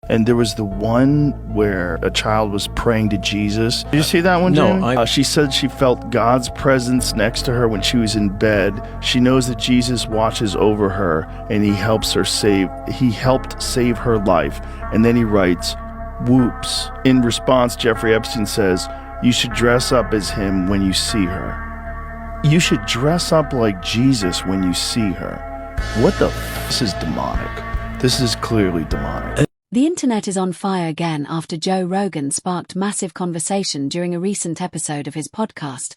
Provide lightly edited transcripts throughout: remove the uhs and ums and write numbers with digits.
And there was the one where a child was praying to Jesus. Did you see that one, Jim? No. She said she felt God's presence next to her when she was in bed. She knows that Jesus watches over her and he helped save her life. And then he writes, whoops. In response, Jeffrey Epstein says, you should dress up as him when you see her. You should dress up like Jesus when you see her. What the This is demonic. This is clearly demonic. The internet is on fire again after Joe Rogan sparked massive conversation during a recent episode of his podcast,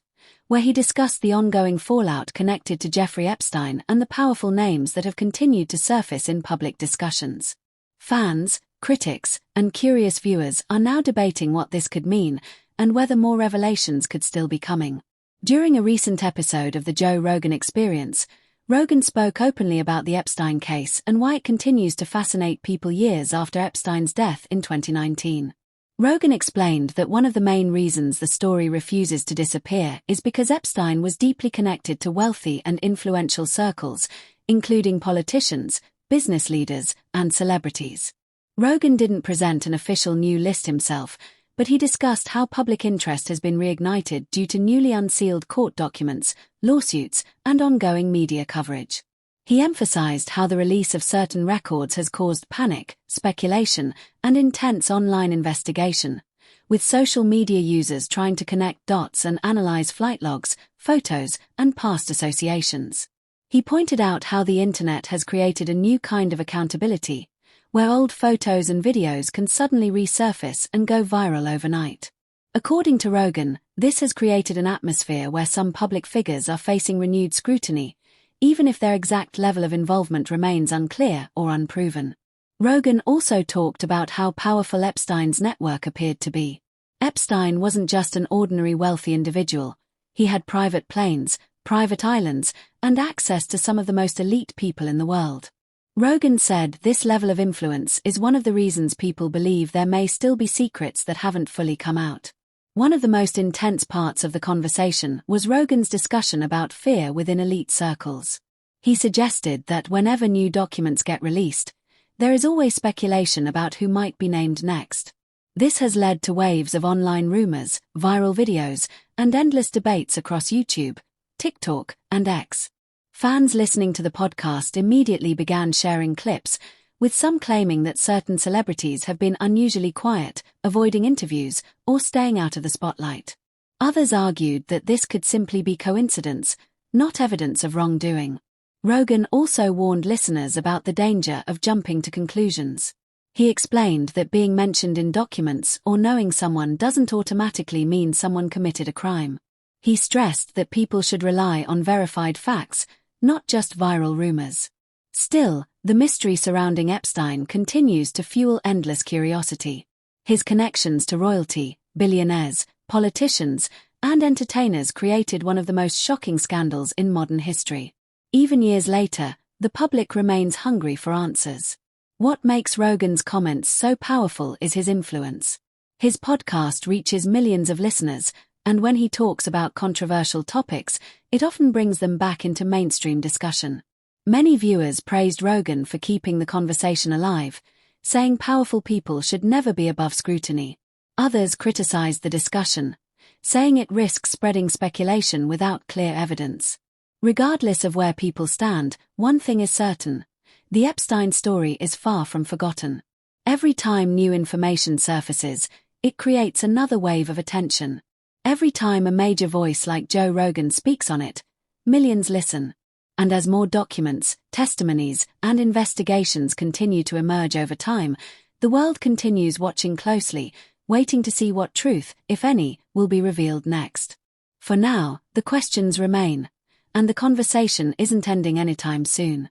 where he discussed the ongoing fallout connected to Jeffrey Epstein and the powerful names that have continued to surface in public discussions. Fans, critics, and curious viewers are now debating what this could mean and whether more revelations could still be coming. During a recent episode of the Joe Rogan Experience, Rogan spoke openly about the Epstein case and why it continues to fascinate people years after Epstein's death in 2019. Rogan explained that one of the main reasons the story refuses to disappear is because Epstein was deeply connected to wealthy and influential circles, including politicians, business leaders, and celebrities. Rogan didn't present an official new list himself, but he discussed how public interest has been reignited due to newly unsealed court documents, lawsuits, and ongoing media coverage. He emphasized how the release of certain records has caused panic, speculation, and intense online investigation, with social media users trying to connect dots and analyze flight logs, photos, and past associations. He pointed out how the internet has created a new kind of accountability, where old photos and videos can suddenly resurface and go viral overnight. According to Rogan, this has created an atmosphere where some public figures are facing renewed scrutiny, even if their exact level of involvement remains unclear or unproven. Rogan also talked about how powerful Epstein's network appeared to be. Epstein wasn't just an ordinary wealthy individual. He had private planes, private islands, and access to some of the most elite people in the world. Rogan said this level of influence is one of the reasons people believe there may still be secrets that haven't fully come out. One of the most intense parts of the conversation was Rogan's discussion about fear within elite circles. He suggested that whenever new documents get released, there is always speculation about who might be named next. This has led to waves of online rumors, viral videos, and endless debates across YouTube, TikTok, and X. Fans listening to the podcast immediately began sharing clips, with some claiming that certain celebrities have been unusually quiet, avoiding interviews, or staying out of the spotlight. Others argued that this could simply be coincidence, not evidence of wrongdoing. Rogan also warned listeners about the danger of jumping to conclusions. He explained that being mentioned in documents or knowing someone doesn't automatically mean someone committed a crime. He stressed that people should rely on verified facts, not just viral rumors. Still, the mystery surrounding Epstein continues to fuel endless curiosity. His connections to royalty, billionaires, politicians, and entertainers created one of the most shocking scandals in modern history. Even years later, the public remains hungry for answers. What makes Rogan's comments so powerful is his influence. His podcast reaches millions of listeners, and when he talks about controversial topics, it often brings them back into mainstream discussion. Many viewers praised Rogan for keeping the conversation alive, saying powerful people should never be above scrutiny. Others criticized the discussion, saying it risks spreading speculation without clear evidence. Regardless of where people stand, one thing is certain: the Epstein story is far from forgotten. Every time new information surfaces, it creates another wave of attention. Every time a major voice like Joe Rogan speaks on it, millions listen. And as more documents, testimonies, and investigations continue to emerge over time, the world continues watching closely, waiting to see what truth, if any, will be revealed next. For now, the questions remain, and the conversation isn't ending anytime soon.